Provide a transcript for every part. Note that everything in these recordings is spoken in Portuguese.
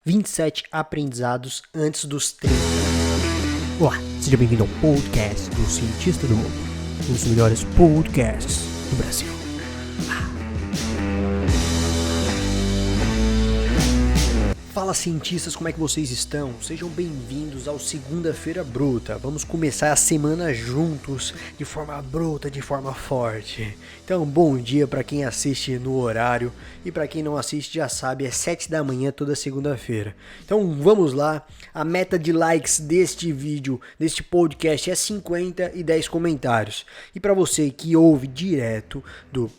27 aprendizados antes dos 30. Olá, seja bem-vindo ao podcast do Cientista do Mundo, um dos melhores podcasts do Brasil. Fala, cientistas, como é que vocês estão? Sejam bem-vindos ao Segunda-feira Bruta. Vamos começar a semana juntos, de forma bruta, de forma forte. Então, bom dia para quem assiste no horário e para quem não assiste já sabe, é 7 da manhã toda segunda-feira. Então, vamos lá. A meta de likes deste vídeo, deste podcast é 50 e 10 comentários. E para você que ouve direto do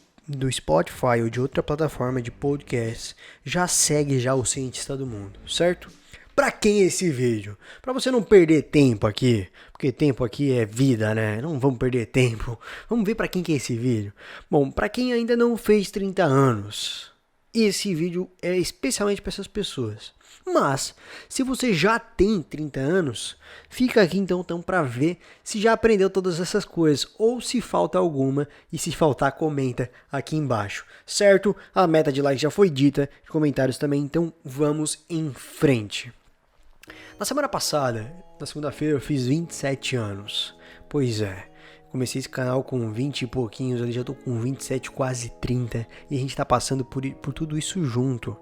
Spotify ou de outra plataforma de podcast, já segue já o Cientista do Mundo, certo? Pra quem é esse vídeo? Pra você não perder tempo aqui, porque tempo aqui é vida, né? Não vamos perder tempo. Vamos ver pra quem que é esse vídeo. Bom, pra quem ainda não fez 30 anos, esse vídeo é especialmente para essas pessoas. Mas, se você já tem 30 anos, fica aqui então para ver se já aprendeu todas essas coisas ou se falta alguma, e se faltar comenta aqui embaixo, certo? A meta de like já foi dita, de comentários também, então vamos em frente. Na semana passada, na segunda-feira, eu fiz 27 anos. Pois é. Comecei esse canal com 20 e pouquinhos, ali já tô com 27, quase 30, e a gente tá passando por tudo isso junto.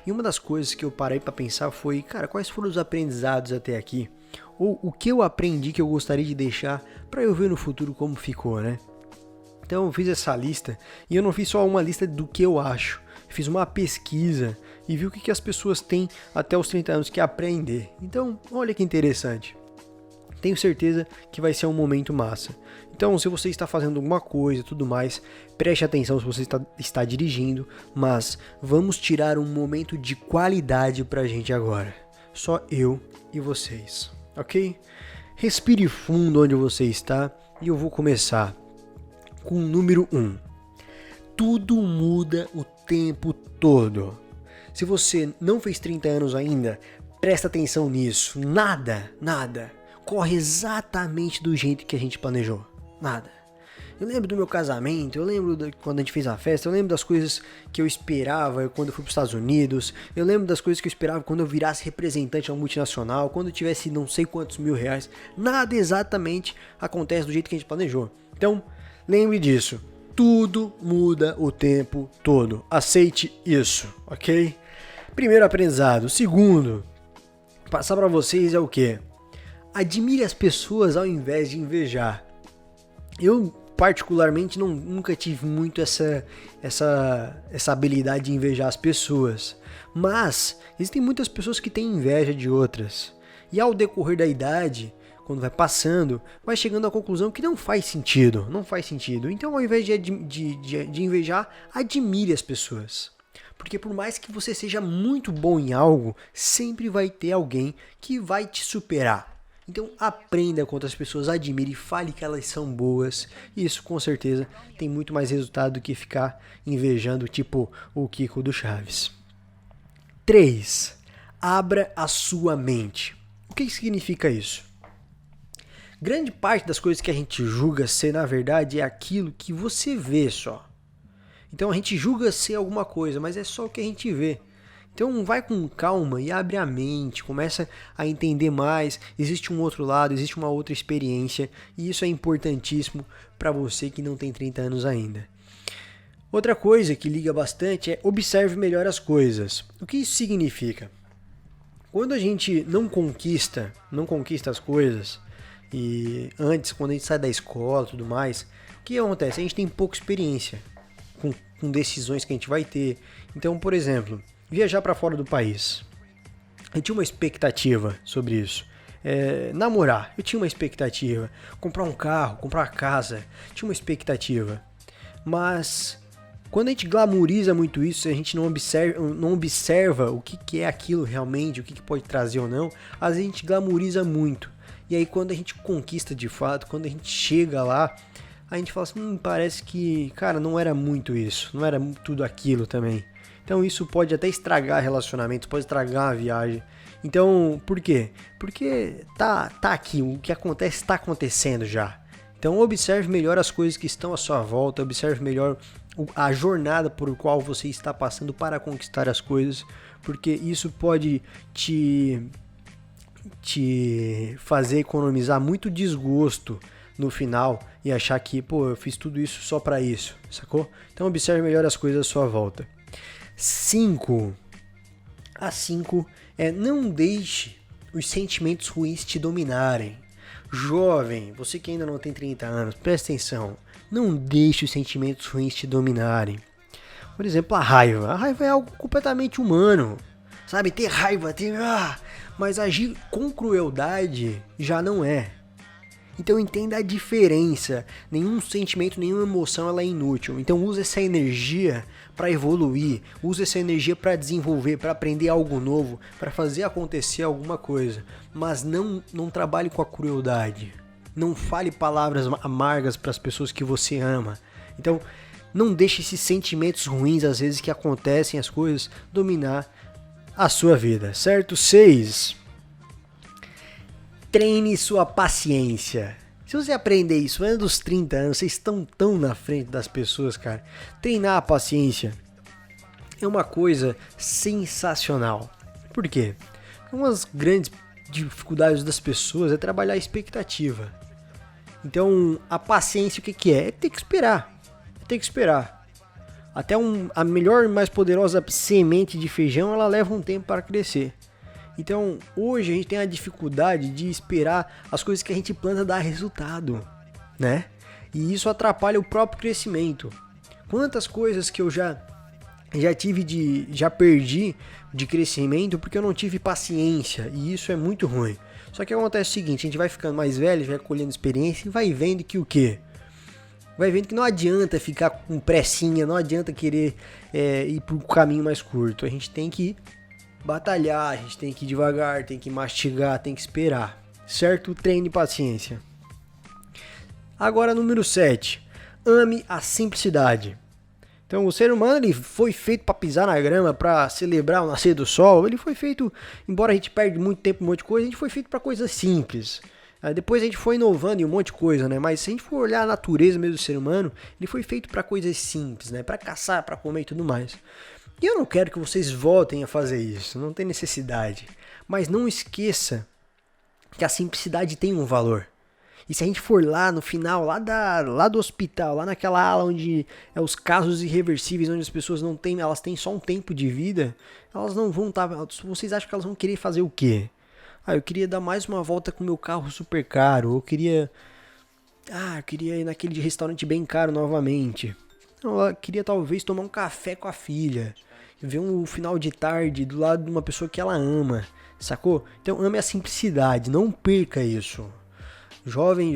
E uma das coisas que eu parei pra pensar foi, cara, quais foram os aprendizados até aqui? Ou o que eu aprendi que eu gostaria de deixar pra eu ver no futuro como ficou, né? Então eu fiz essa lista, e eu não fiz só uma lista do que eu acho. Fiz uma pesquisa e vi o que as pessoas têm até os 30 anos que aprender. Então, olha que interessante. Tenho certeza que vai ser um momento massa. Então, se você está fazendo alguma coisa e tudo mais, preste atenção se você está dirigindo, mas vamos tirar um momento de qualidade pra gente agora. Só eu e vocês, ok? Respire fundo onde você está e eu vou começar com o número 1. Tudo muda o tempo todo. Se você não fez 30 anos ainda, presta atenção nisso. Nada corre exatamente do jeito que a gente planejou. Nada. Eu lembro do meu casamento, eu lembro quando a gente fez a festa, eu lembro das coisas que eu esperava quando eu fui para os Estados Unidos, eu lembro das coisas que eu esperava quando eu virasse representante de uma multinacional, quando eu tivesse não sei quantos R$1.000. Nada exatamente acontece do jeito que a gente planejou. Então, lembre disso. Tudo muda o tempo todo. Aceite isso, ok? Primeiro aprendizado. Segundo, passar para vocês é o quê? Admire as pessoas ao invés de invejar. Eu, particularmente, nunca tive muito essa habilidade de invejar as pessoas. Mas existem muitas pessoas que têm inveja de outras. E ao decorrer da idade, quando vai passando, vai chegando à conclusão que não faz sentido. Então, ao invés de invejar, admire as pessoas. Porque por mais que você seja muito bom em algo, sempre vai ter alguém que vai te superar. Então aprenda com outras pessoas, admire e fale que elas são boas. E isso com certeza tem muito mais resultado do que ficar invejando tipo o Kiko do Chaves. 3. Abra a sua mente. O que significa isso? Grande parte das coisas que a gente julga ser na verdade é aquilo que você vê só. Então a gente julga ser alguma coisa, mas é só o que a gente vê. Então vai com calma e abre a mente, começa a entender mais, existe um outro lado, existe uma outra experiência e isso é importantíssimo para você que não tem 30 anos ainda. Outra coisa que liga bastante é observe melhor as coisas. O que isso significa? Quando a gente não conquista as coisas, e antes, quando a gente sai da escola e tudo mais, o que acontece? A gente tem pouca experiência com decisões que a gente vai ter. Então, por exemplo, viajar para fora do país. Eu tinha uma expectativa sobre isso. Namorar, eu tinha uma expectativa. Comprar um carro, comprar uma casa, tinha uma expectativa. Mas quando a gente glamouriza muito isso, a gente não observa o que é aquilo realmente, o que pode trazer ou não, às vezes a gente glamouriza muito. E aí quando a gente conquista de fato, quando a gente chega lá, a gente fala assim, parece que, cara, não era muito isso, não era tudo aquilo também. Então isso pode até estragar relacionamentos, pode estragar a viagem. Então, por quê? Porque tá aqui, o que acontece está acontecendo já. Então observe melhor as coisas que estão à sua volta, observe melhor a jornada por qual você está passando para conquistar as coisas, porque isso pode te fazer economizar muito desgosto no final e achar que, pô, eu fiz tudo isso só pra isso, sacou? Então observe melhor as coisas à sua volta. 5. A 5 é não deixe os sentimentos ruins te dominarem. Jovem, você que ainda não tem 30 anos, presta atenção. Não deixe os sentimentos ruins te dominarem. Por exemplo, a raiva. A raiva é algo completamente humano. Sabe, ter raiva, mas agir com crueldade já não é. Então entenda a diferença. Nenhum sentimento, nenhuma emoção ela é inútil. Então use essa energia para evoluir, use essa energia para desenvolver, para aprender algo novo, para fazer acontecer alguma coisa. Mas não trabalhe com a crueldade. Não fale palavras amargas para as pessoas que você ama. Então não deixe esses sentimentos ruins, às vezes que acontecem as coisas, dominar a sua vida, certo? 6. Treine sua paciência. Se você aprender isso antes dos 30 anos, vocês estão tão na frente das pessoas, cara. Treinar a paciência é uma coisa sensacional. Por quê? Uma das grandes dificuldades das pessoas é trabalhar a expectativa. Então, a paciência, o que é? É ter que esperar. Até a melhor e mais poderosa semente de feijão, ela leva um tempo para crescer. Então, hoje a gente tem a dificuldade de esperar as coisas que a gente planta dar resultado, né? E isso atrapalha o próprio crescimento. Quantas coisas que eu já perdi de crescimento porque eu não tive paciência, e isso é muito ruim. Só que acontece o seguinte, a gente vai ficando mais velho, vai colhendo experiência e vai vendo que o quê? Vai vendo que não adianta ficar com pressinha, não adianta querer ir pro caminho mais curto. A gente tem que batalhar, a gente tem que ir devagar, tem que mastigar, tem que esperar, certo? Treine paciência. Agora, número 7. Ame a simplicidade. Então, o ser humano ele foi feito para pisar na grama, para celebrar o nascer do sol. Ele foi feito, embora a gente perde muito tempo em um monte de coisa, a gente foi feito para coisas simples. Depois a gente foi inovando em um monte de coisa, né? Mas se a gente for olhar a natureza mesmo do ser humano, ele foi feito para coisas simples, né? Para caçar, para comer e tudo mais. E eu não quero que vocês voltem a fazer isso, não tem necessidade. Mas não esqueça que a simplicidade tem um valor. E se a gente for lá no final, lá do hospital, lá naquela ala onde é os casos irreversíveis, onde as pessoas não têm, elas têm só um tempo de vida, elas não vão estar. Vocês acham que elas vão querer fazer o quê? Eu queria dar mais uma volta com meu carro super caro, eu queria ir naquele restaurante bem caro novamente. Eu queria talvez tomar um café com a filha, ver um final de tarde do lado de uma pessoa que ela ama, sacou? Então ame a simplicidade, não perca isso. Jovem,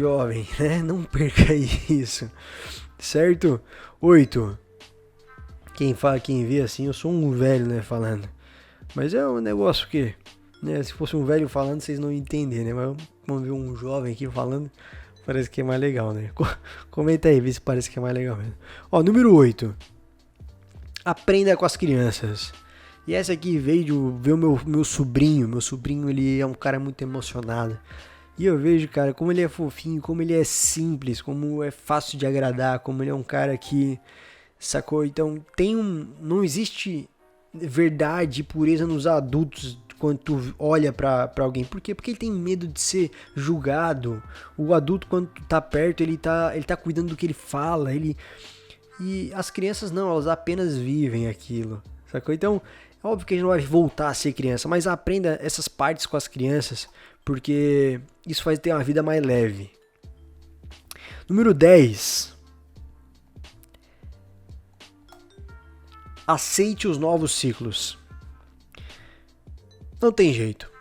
né? Não perca isso, certo? 8. Quem vê assim, eu sou um velho, né, falando. Mas é um negócio que, né, se fosse um velho falando, vocês não iam entender, né? Mas vamos ver um jovem aqui falando, parece que é mais legal, né? Comenta aí, vê se parece que é mais legal mesmo. Número 8. Aprenda com as crianças. E essa aqui veio de ver o meu sobrinho. Meu sobrinho, ele é um cara muito emocionado. E eu vejo, cara, como ele é fofinho, como ele é simples, como é fácil de agradar, como ele é um cara que, sacou? Então, não existe verdade e pureza nos adultos quando tu olha pra alguém. Por quê? Porque ele tem medo de ser julgado. O adulto, quando tu tá perto, ele tá cuidando do que ele fala, E as crianças não, elas apenas vivem aquilo, sacou? Então, é óbvio que a gente não vai voltar a ser criança, mas aprenda essas partes com as crianças, porque isso faz ter uma vida mais leve. Número 10. Aceite os novos ciclos. Não tem jeito.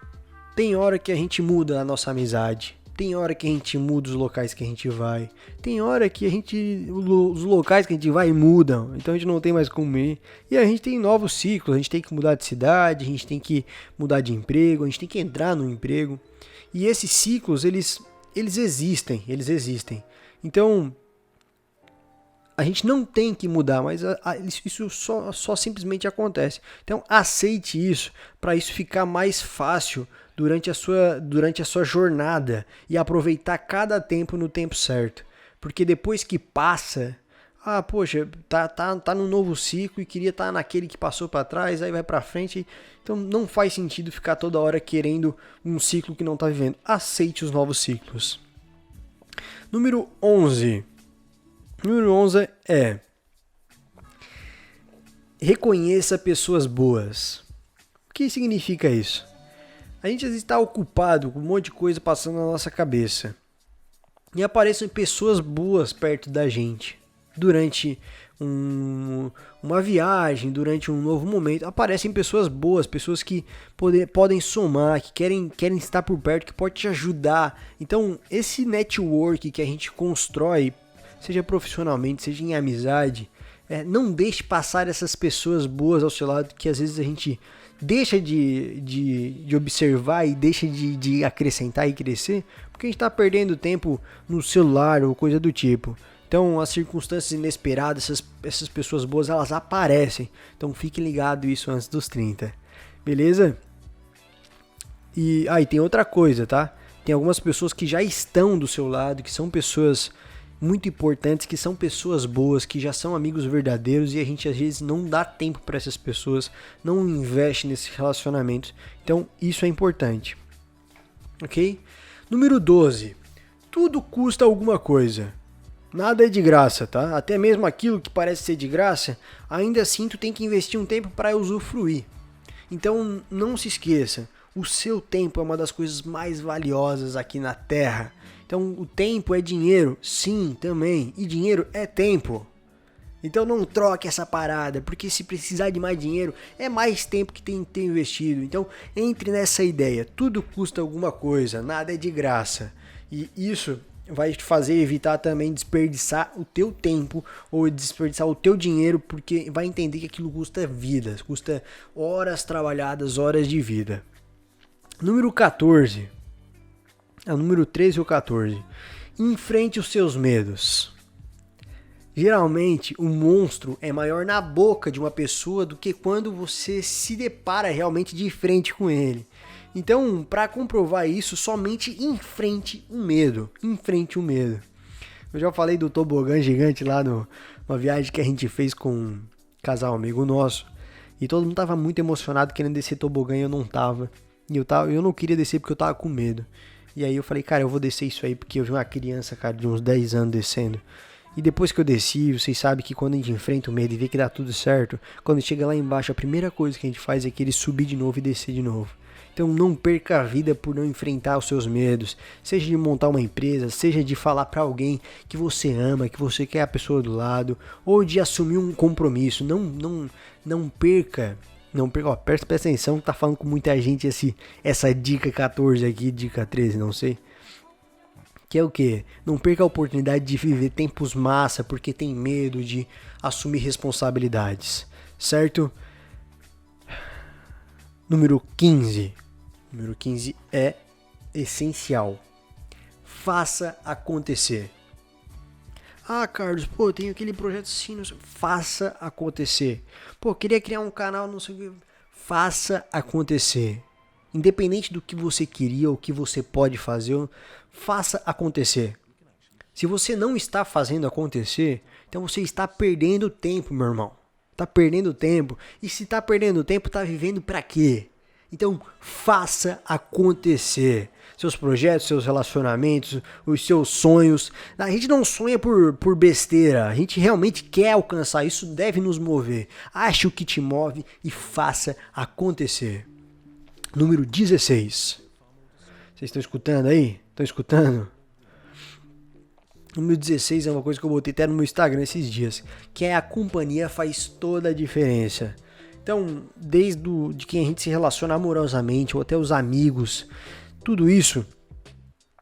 Tem hora que a gente muda a nossa amizade. Tem hora que a gente muda os locais que a gente vai. Tem hora que os locais que a gente vai mudam. Então a gente não tem mais como ir. E a gente tem novos ciclos. A gente tem que mudar de cidade. A gente tem que mudar de emprego. A gente tem que entrar no emprego. E esses ciclos, eles existem. Então, a gente não tem que mudar. Mas isso só simplesmente acontece. Então aceite isso. Para isso ficar mais fácil durante a sua jornada e aproveitar cada tempo no tempo certo. Porque depois que passa, Ah, poxa, tá no novo ciclo e queria estar naquele que passou para trás, aí vai para frente. Então não faz sentido ficar toda hora querendo um ciclo que não tá vivendo. Aceite os novos ciclos. Número 11. Número 11 é: reconheça pessoas boas. O que significa isso? A gente às vezes está ocupado com um monte de coisa passando na nossa cabeça. E aparecem pessoas boas perto da gente. Durante uma viagem, durante um novo momento, aparecem pessoas boas, pessoas que podem somar, que querem estar por perto, que podem te ajudar. Então, esse network que a gente constrói, seja profissionalmente, seja em amizade, não deixe passar essas pessoas boas ao seu lado, que às vezes a gente deixa de observar e deixa de acrescentar e crescer, porque a gente está perdendo tempo no celular ou coisa do tipo. Então, as circunstâncias inesperadas, essas pessoas boas, elas aparecem. Então, fique ligado isso antes dos 30. Beleza? E tem outra coisa, tá? Tem algumas pessoas que já estão do seu lado, que são pessoas muito importantes, que são pessoas boas, que já são amigos verdadeiros e a gente às vezes não dá tempo para essas pessoas, não investe nesses relacionamentos. Então, isso é importante. Ok? Número 12. Tudo custa alguma coisa. Nada é de graça, tá? Até mesmo aquilo que parece ser de graça, ainda assim tu tem que investir um tempo para usufruir. Então não se esqueça, o seu tempo é uma das coisas mais valiosas aqui na Terra. Então o tempo é dinheiro? Sim, também. E dinheiro é tempo. Então não troque essa parada, porque se precisar de mais dinheiro, é mais tempo que tem que ter investido. Então entre nessa ideia, tudo custa alguma coisa, nada é de graça. E isso vai te fazer evitar também desperdiçar o teu tempo ou desperdiçar o teu dinheiro, porque vai entender que aquilo custa vidas, custa horas trabalhadas, horas de vida. Número 14. Número 13 ou 14. Enfrente os seus medos. Geralmente, o monstro é maior na boca de uma pessoa do que quando você se depara realmente de frente com ele. Então, para comprovar isso, somente enfrente o medo. Enfrente o medo. Eu já falei do tobogã gigante lá numa viagem que a gente fez com um casal amigo nosso. E todo mundo tava muito emocionado querendo descer tobogã e eu não tava. E eu não queria descer porque eu tava com medo. E aí eu falei, cara, eu vou descer isso aí porque eu vi uma criança, cara, de uns 10 anos descendo. E depois que eu desci, vocês sabem que quando a gente enfrenta o medo e vê que dá tudo certo, quando chega lá embaixo, a primeira coisa que a gente faz é querer subir de novo e descer de novo. Então não perca a vida por não enfrentar os seus medos, seja de montar uma empresa, seja de falar para alguém que você ama, que você quer a pessoa do lado, ou de assumir um compromisso. Não perca, presta atenção que tá falando com muita gente essa dica 14 aqui, dica 13, não sei. Que é o quê? Não perca a oportunidade de viver tempos massa porque tem medo de assumir responsabilidades, certo? Número 15. Número 15 é essencial. Faça acontecer. Ah, Carlos, pô, tem aquele projeto assim, não sei. Faça acontecer. Pô, queria criar um canal, não sei o que. Faça acontecer. Independente do que você queria ou o que você pode fazer, faça acontecer. Se você não está fazendo acontecer, então você está perdendo tempo, meu irmão. Tá perdendo tempo. E se tá perdendo tempo, tá vivendo pra quê? Então, faça acontecer. Seus projetos, seus relacionamentos, os seus sonhos. A gente não sonha por besteira. A gente realmente quer alcançar. Isso deve nos mover. Ache o que te move e faça acontecer. Número 16. Vocês estão escutando aí? Estão escutando? Número 16 é uma coisa que eu botei até no meu Instagram esses dias, que é a companhia faz toda a diferença. Então, desde de quem a gente se relaciona amorosamente ou até os amigos, tudo isso,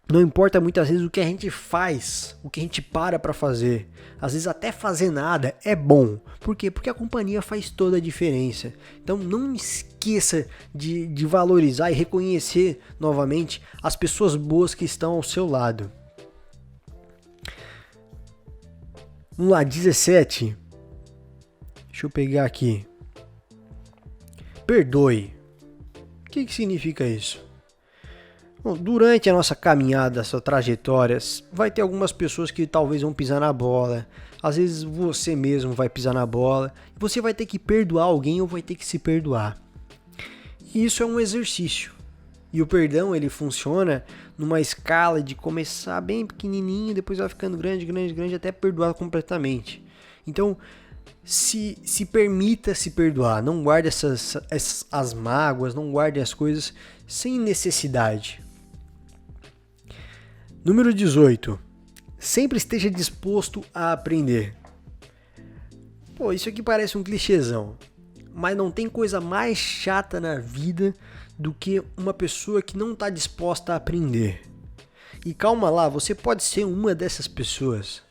não importa muitas vezes o que a gente faz, o que a gente para fazer. Às vezes até fazer nada é bom. Por quê? Porque a companhia faz toda a diferença. Então não esqueça de valorizar e reconhecer novamente as pessoas boas que estão ao seu lado. Vamos lá, 17. Deixa eu pegar aqui. Perdoe. O que significa isso? Bom, durante a nossa caminhada, essa trajetória, vai ter algumas pessoas que talvez vão pisar na bola. Às vezes você mesmo vai pisar na bola. Você vai ter que perdoar alguém ou vai ter que se perdoar. E isso é um exercício. E o perdão, ele funciona numa escala de começar bem pequenininho, depois vai ficando grande, até perdoar completamente. Então, se permita se perdoar. Não guarde as mágoas, não guarde as coisas sem necessidade. Número 18. Sempre esteja disposto a aprender. Pô, isso aqui parece um clichêzão. Mas não tem coisa mais chata na vida do que uma pessoa que não está disposta a aprender. E calma lá, você pode ser uma dessas pessoas.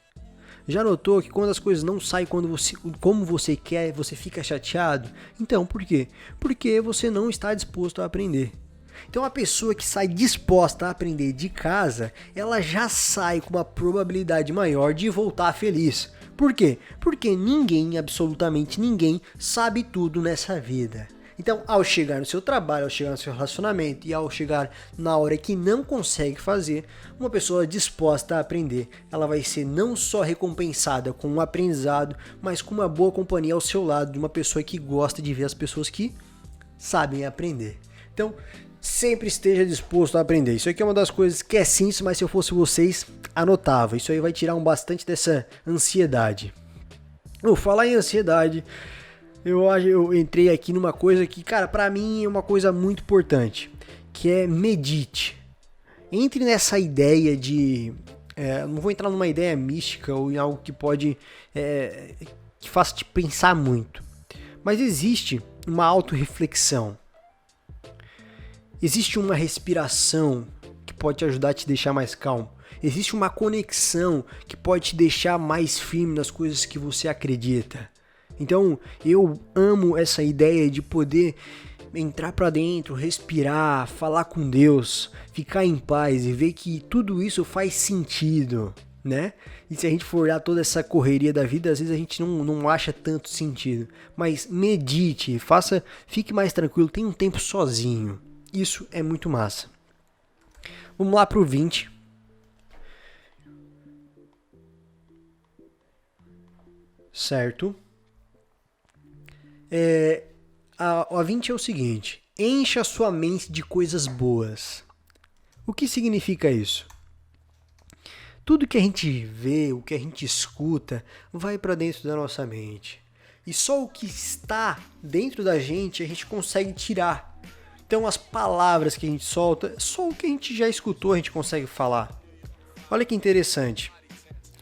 Já notou que quando as coisas não saem como você quer, você fica chateado? Então, por quê? Porque você não está disposto a aprender. Então, a pessoa que sai disposta a aprender de casa, ela já sai com uma probabilidade maior de voltar feliz. Por quê? Porque ninguém, absolutamente ninguém, sabe tudo nessa vida. Então, ao chegar no seu trabalho, ao chegar no seu relacionamento e ao chegar na hora que não consegue fazer, uma pessoa disposta a aprender, ela vai ser não só recompensada com um aprendizado, mas com uma boa companhia ao seu lado, de uma pessoa que gosta de ver as pessoas que sabem aprender. Então, sempre esteja disposto a aprender. Isso aqui é uma das coisas que é simples, mas se eu fosse vocês, anotava. Isso aí vai tirar bastante dessa ansiedade. Falar em ansiedade, eu entrei aqui numa coisa que, cara, pra mim é uma coisa muito importante, que é medite. Entre nessa ideia de... não vou entrar numa ideia mística ou em algo que pode... que faça te pensar muito. Mas existe uma autorreflexão. Existe uma respiração que pode te ajudar a te deixar mais calmo. Existe uma conexão que pode te deixar mais firme nas coisas que você acredita. Então, eu amo essa ideia de poder entrar pra dentro, respirar, falar com Deus, ficar em paz e ver que tudo isso faz sentido, né? E se a gente for olhar toda essa correria da vida, às vezes a gente não acha tanto sentido. Mas medite, fique mais tranquilo, tenha um tempo sozinho. Isso é muito massa. Vamos lá pro 20. Certo? A 20 é o seguinte: encha sua mente de coisas boas. O que significa isso? Tudo que a gente vê, o que a gente escuta, vai para dentro da nossa mente. E só o que está dentro da gente a gente consegue tirar. Então as palavras que a gente solta, só o que a gente já escutou a gente consegue falar. Olha que interessante.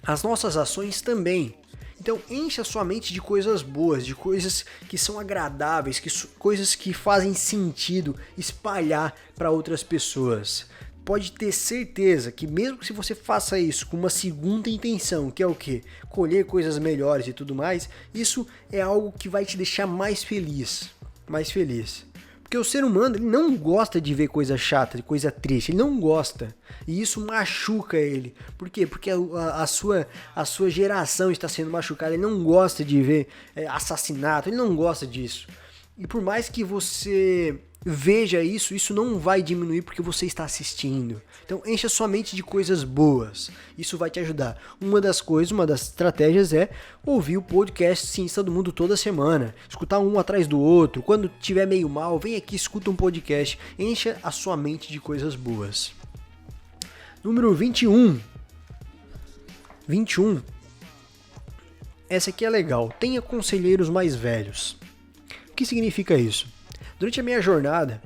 As nossas ações também. Então encha sua mente de coisas boas, de coisas que são agradáveis, coisas que fazem sentido espalhar para outras pessoas. Pode ter certeza que mesmo se você faça isso com uma segunda intenção, que é o quê? Colher coisas melhores e tudo mais, isso é algo que vai te deixar mais feliz. Mais feliz. Porque o ser humano ele não gosta de ver coisa chata, de coisa triste, ele não gosta. E isso machuca ele. Por quê? Porque a sua geração está sendo machucada, ele não gosta de ver assassinato, ele não gosta disso. E por mais que você veja isso, isso não vai diminuir porque você está assistindo. Então encha sua mente de coisas boas. Isso vai te ajudar. Uma das estratégias é ouvir o podcast Ciência do Mundo toda semana. Escutar um atrás do outro. Quando tiver meio mal, vem aqui, escuta um podcast. Encha a sua mente de coisas boas. Número 21. 21. Essa aqui é legal. Tenha conselheiros mais velhos. O que significa isso? Durante a minha jornada,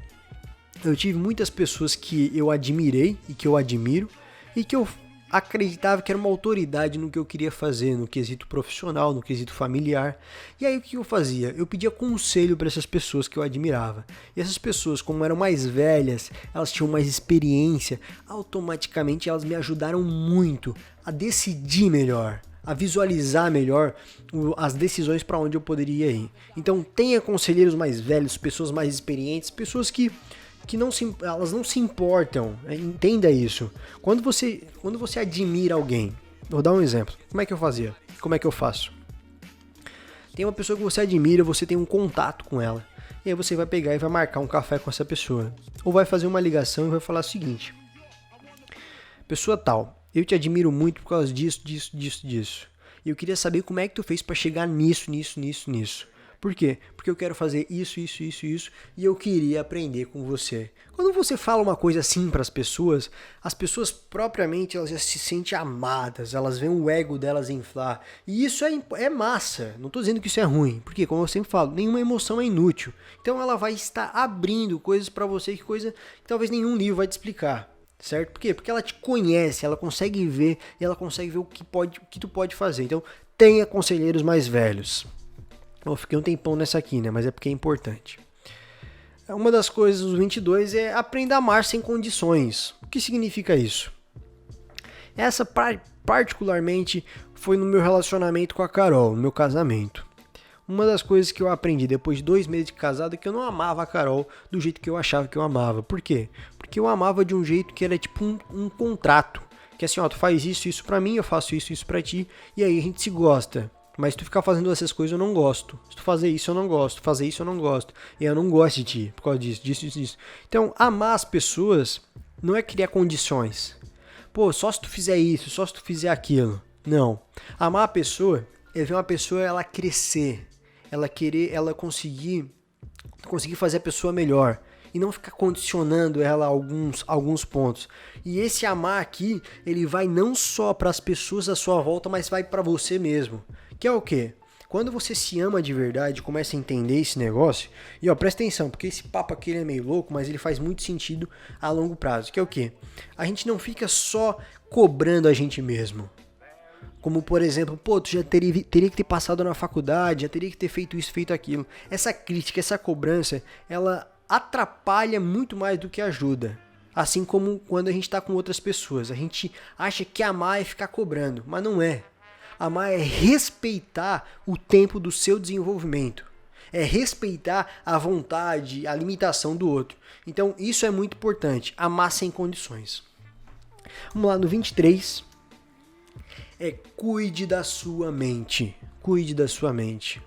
eu tive muitas pessoas que eu admirei e que eu admiro e que eu acreditava que era uma autoridade no que eu queria fazer, no quesito profissional, no quesito familiar. E aí o que eu fazia? Eu pedia conselho para essas pessoas que eu admirava. E essas pessoas, como eram mais velhas, elas tinham mais experiência, automaticamente elas me ajudaram muito a decidir melhor, a visualizar melhor as decisões para onde eu poderia ir. Então tenha conselheiros mais velhos, pessoas mais experientes, pessoas que elas não se importam, entenda isso. Quando você admira alguém, vou dar um exemplo, como é que eu fazia? Como é que eu faço? Tem uma pessoa que você admira, você tem um contato com ela, E aí você vai pegar e vai marcar um café com essa pessoa. Ou vai fazer uma ligação e vai falar o seguinte: pessoa tal, eu te admiro muito por causa disso. E eu queria saber como é que tu fez pra chegar nisso. Por quê? Porque eu quero fazer isso, e eu queria aprender com você. Quando você fala uma coisa assim para as pessoas propriamente elas já se sentem amadas, elas veem o ego delas inflar. E isso é massa, não tô dizendo que isso é ruim, porque como eu sempre falo, nenhuma emoção é inútil. Então ela vai estar abrindo coisas para você, coisa que talvez nenhum livro vai te explicar. Certo? Por quê? Porque ela te conhece, ela consegue ver, e ela consegue ver o que tu pode fazer. Então, tenha conselheiros mais velhos. Eu fiquei um tempão nessa aqui, né? Mas é porque é importante. Uma das coisas dos 22 é aprender a amar sem condições. O que significa isso? Essa particularmente foi no meu relacionamento com a Carol, no meu casamento. Uma das coisas que eu aprendi depois de 2 meses de casado é que eu não amava a Carol do jeito que eu achava que eu amava. Por quê? Porque eu amava de um jeito que era tipo um contrato. Que assim, ó, tu faz isso pra mim, eu faço isso pra ti, e aí a gente se gosta. Mas se tu ficar fazendo essas coisas, eu não gosto. Se tu fazer isso, eu não gosto. Fazer isso, eu não gosto. E eu não gosto de ti por causa disso. Então, amar as pessoas não é criar condições. Pô, só se tu fizer isso, só se tu fizer aquilo. Não. Amar a pessoa é ver uma pessoa ela crescer. Ela conseguir fazer a pessoa melhor. E não ficar condicionando ela a alguns pontos. E esse amar aqui, ele vai não só para as pessoas à sua volta, mas vai para você mesmo. Que é o quê? Quando você se ama de verdade, começa a entender esse negócio, e ó, presta atenção, porque esse papo aqui ele é meio louco, mas ele faz muito sentido a longo prazo. Que é o quê? A gente não fica só cobrando a gente mesmo. Como, por exemplo, pô, tu já teria que ter passado na faculdade, já teria que ter feito isso, feito aquilo. Essa crítica, essa cobrança, ela atrapalha muito mais do que ajuda. Assim como quando a gente está com outras pessoas. A gente acha que amar é ficar cobrando, mas não é. Amar é respeitar o tempo do seu desenvolvimento. É respeitar a vontade, a limitação do outro. Então isso é muito importante. Amar sem condições. Vamos lá, no 23. Cuide da sua mente. Cuide da sua mente.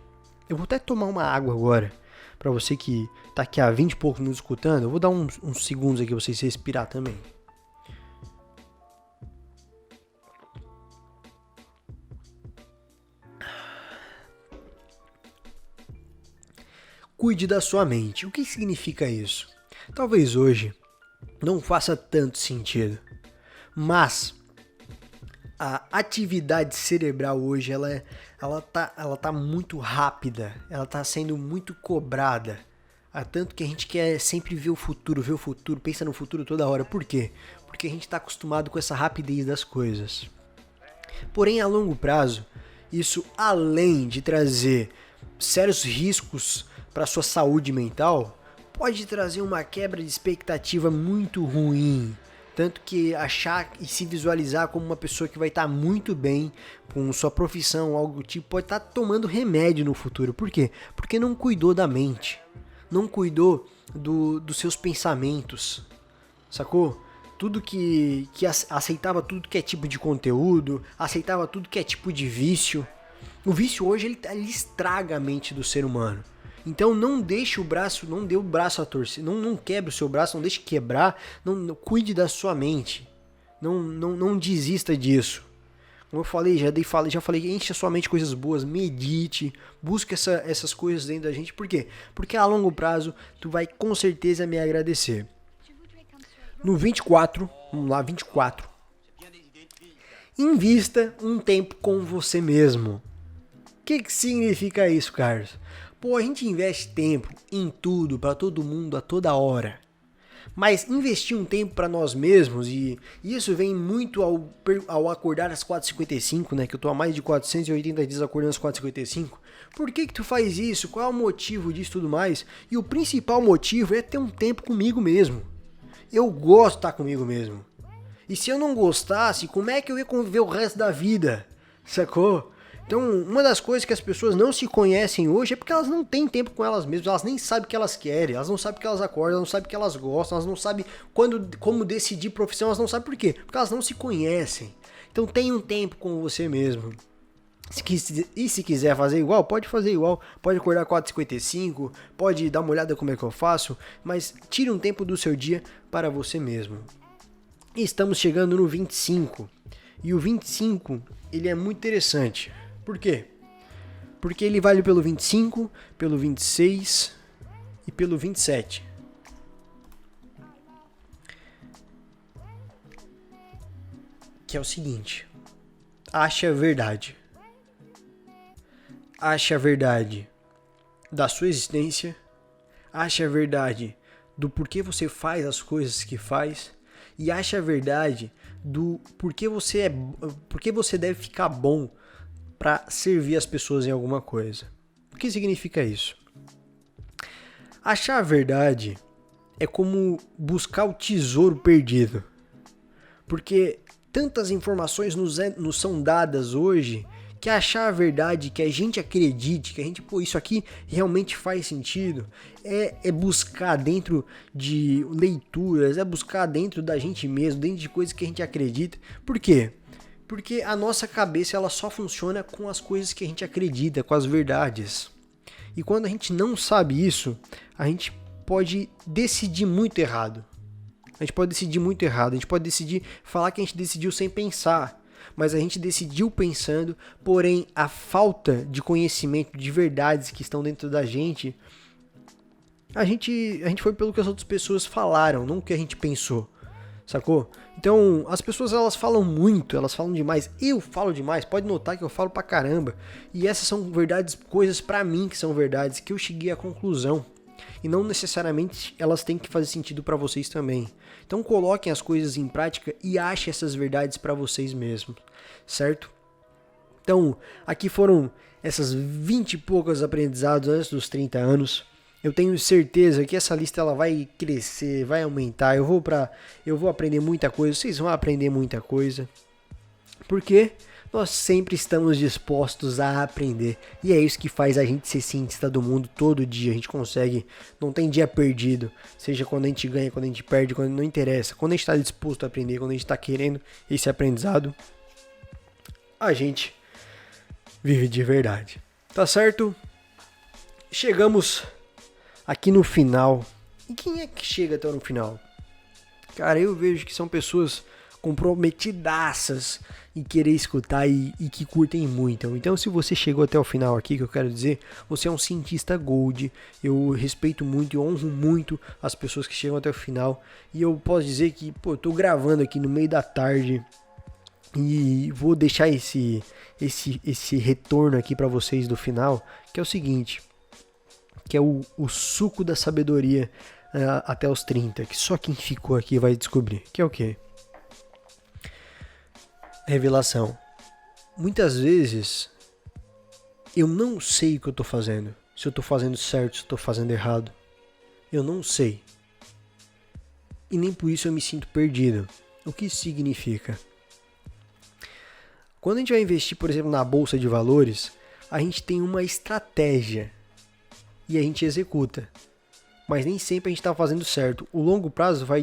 Eu vou até tomar uma água agora. Pra você que tá aqui há 20 e poucos minutos escutando. Eu vou dar uns segundos aqui pra vocês respirar também. Cuide da sua mente. O que significa isso? Talvez hoje não faça tanto sentido, mas a atividade cerebral hoje ela tá muito rápida, ela tá sendo muito cobrada. Há tanto que a gente quer sempre ver o futuro, pensa no futuro toda hora. Por quê? Porque a gente está acostumado com essa rapidez das coisas. Porém, a longo prazo, isso além de trazer sérios riscos para sua saúde mental, pode trazer uma quebra de expectativa muito ruim. Tanto que achar e se visualizar como uma pessoa que vai estar muito bem com sua profissão, algo do tipo, pode estar tomando remédio no futuro. Por quê? Porque não cuidou da mente. Não cuidou dos seus pensamentos. Sacou? Tudo que aceitava tudo que é tipo de conteúdo, aceitava tudo que é tipo de vício. O vício hoje ele estraga a mente do ser humano. Então não deixe o braço, não dê o braço a torcer, não quebre o seu braço, não deixe quebrar, não cuide da sua mente. Não desista disso. Como eu falei, já falei, enche a sua mente de coisas boas, medite, busque essas coisas dentro da gente. Por quê? Porque a longo prazo tu vai com certeza me agradecer. No 24, vamos lá, 24. Invista um tempo com você mesmo. O que significa isso, Carlos? Pô, a gente investe tempo em tudo, para todo mundo, a toda hora. Mas investir um tempo para nós mesmos, e isso vem muito ao acordar às 4h55, né? Que eu tô há mais de 480 dias acordando às 4h55. Por que tu faz isso? Qual é o motivo disso e tudo mais? E o principal motivo é ter um tempo comigo mesmo. Eu gosto de estar comigo mesmo. E se eu não gostasse, como é que eu ia conviver o resto da vida? Sacou? Então, uma das coisas que as pessoas não se conhecem hoje é porque elas não têm tempo com elas mesmas, elas nem sabem o que elas querem, elas não sabem o que elas acordam, elas não sabem o que elas gostam, elas não sabem como decidir profissão, elas não sabem por quê, porque elas não se conhecem. Então, tenha um tempo com você mesmo. Se quiser fazer igual, pode fazer igual. Pode acordar 4h55, pode dar uma olhada como é que eu faço, mas tire um tempo do seu dia para você mesmo. E estamos chegando no 25. E o 25, ele é muito interessante. Por quê? Porque ele vale pelo 25, pelo 26 e pelo 27. Que é o seguinte: ache a verdade. Ache a verdade da sua existência. Ache a verdade do porquê você faz as coisas que faz. E ache a verdade do porquê você deve ficar bom para servir as pessoas em alguma coisa. O que significa isso? Achar a verdade é como buscar o tesouro perdido. Porque tantas informações nos são dadas hoje que achar a verdade, que a gente acredite, que a gente, isso aqui realmente faz sentido, é buscar dentro de leituras, é buscar dentro da gente mesmo, dentro de coisas que a gente acredita. Por quê? Porque a nossa cabeça ela só funciona com as coisas que a gente acredita, com as verdades. E quando a gente não sabe isso, a gente pode decidir muito errado. A gente pode decidir falar que a gente decidiu sem pensar. Mas a gente decidiu pensando, porém a falta de conhecimento de verdades que estão dentro da gente, a gente foi pelo que as outras pessoas falaram, não o que a gente pensou, sacou? Então as pessoas elas falam muito, elas falam demais, eu falo demais, pode notar que eu falo pra caramba, e essas são verdades, coisas pra mim que são verdades, que eu cheguei à conclusão. E não necessariamente elas têm que fazer sentido para vocês também. Então coloquem as coisas em prática e achem essas verdades para vocês mesmos, certo? Então, aqui foram essas 20 e poucos aprendizados antes dos 30 anos. Eu tenho certeza que essa lista ela vai crescer, vai aumentar. Eu vou aprender muita coisa, vocês vão aprender muita coisa. Porque nós sempre estamos dispostos a aprender. E é isso que faz a gente ser cientista do mundo todo dia. A gente consegue, não tem dia perdido. Seja quando a gente ganha, quando a gente perde, quando não interessa. Quando a gente está disposto a aprender, quando a gente está querendo esse aprendizado, a gente vive de verdade. Tá certo? Chegamos aqui no final. E quem é que chega até no final? Cara, eu vejo que são pessoas comprometidaças em querer escutar e que curtem muito. Então, se você chegou até o final aqui, que eu quero dizer, você é um cientista gold. Eu respeito muito e honro muito as pessoas que chegam até o final. E eu posso dizer que, eu tô gravando aqui no meio da tarde e vou deixar esse retorno aqui para vocês do final, que é o seguinte, que é o suco da sabedoria até os 30, que só quem ficou aqui vai descobrir, que é o quê? Revelação. Muitas vezes eu não sei o que eu tô fazendo. Se eu tô fazendo certo, se eu tô fazendo errado. Eu não sei. E nem por isso eu me sinto perdido. O que isso significa? Quando a gente vai investir, por exemplo, na bolsa de valores, a gente tem uma estratégia e a gente executa. Mas nem sempre a gente está fazendo certo. O longo prazo vai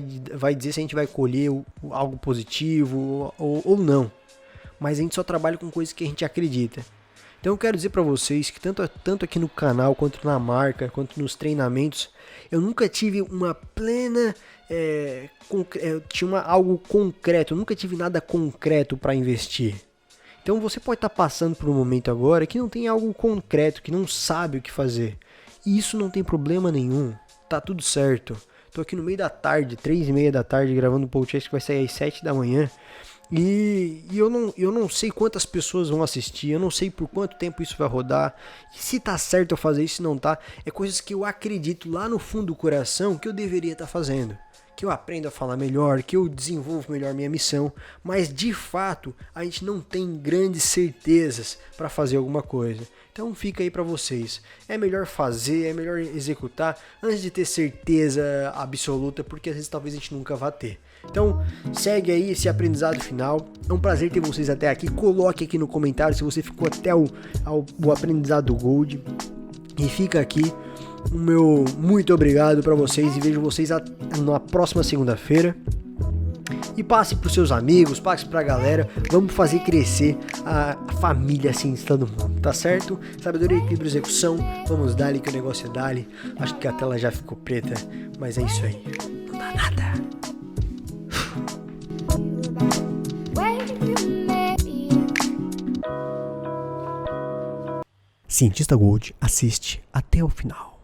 dizer se a gente vai colher algo positivo ou não. Mas a gente só trabalha com coisas que a gente acredita. Então eu quero dizer para vocês que tanto aqui no canal, quanto na marca, quanto nos treinamentos, eu nunca tive uma plena... tinha algo concreto, eu nunca tive nada concreto para investir. Então você pode estar passando por um momento agora que não tem algo concreto, que não sabe o que fazer. E isso não tem problema nenhum. Tá tudo certo. Tô aqui no meio da tarde, 3h30 da tarde, gravando um podcast que vai sair às 7 da manhã. E eu não sei quantas pessoas vão assistir, eu não sei por quanto tempo isso vai rodar. E se tá certo eu fazer isso, se não tá, é coisas que eu acredito lá no fundo do coração que eu deveria estar fazendo. Que eu aprendo a falar melhor, que eu desenvolvo melhor minha missão. Mas de fato, a gente não tem grandes certezas para fazer alguma coisa. Então fica aí para vocês. É melhor fazer, é melhor executar antes de ter certeza absoluta, porque às vezes talvez a gente nunca vá ter. Então segue aí esse aprendizado final. É um prazer ter vocês até aqui. Coloque aqui no comentário se você ficou até o aprendizado Gold. E fica aqui o meu muito obrigado para vocês e vejo vocês na próxima segunda-feira. E passe pros seus amigos, passe pra galera. Vamos fazer crescer a família cientista do mundo, tá certo? Sabedoria, equilíbrio, execução. Vamos dali que o negócio é dali. Acho que a tela já ficou preta, mas é isso aí. Não dá nada. Cientista Gold assiste até o final.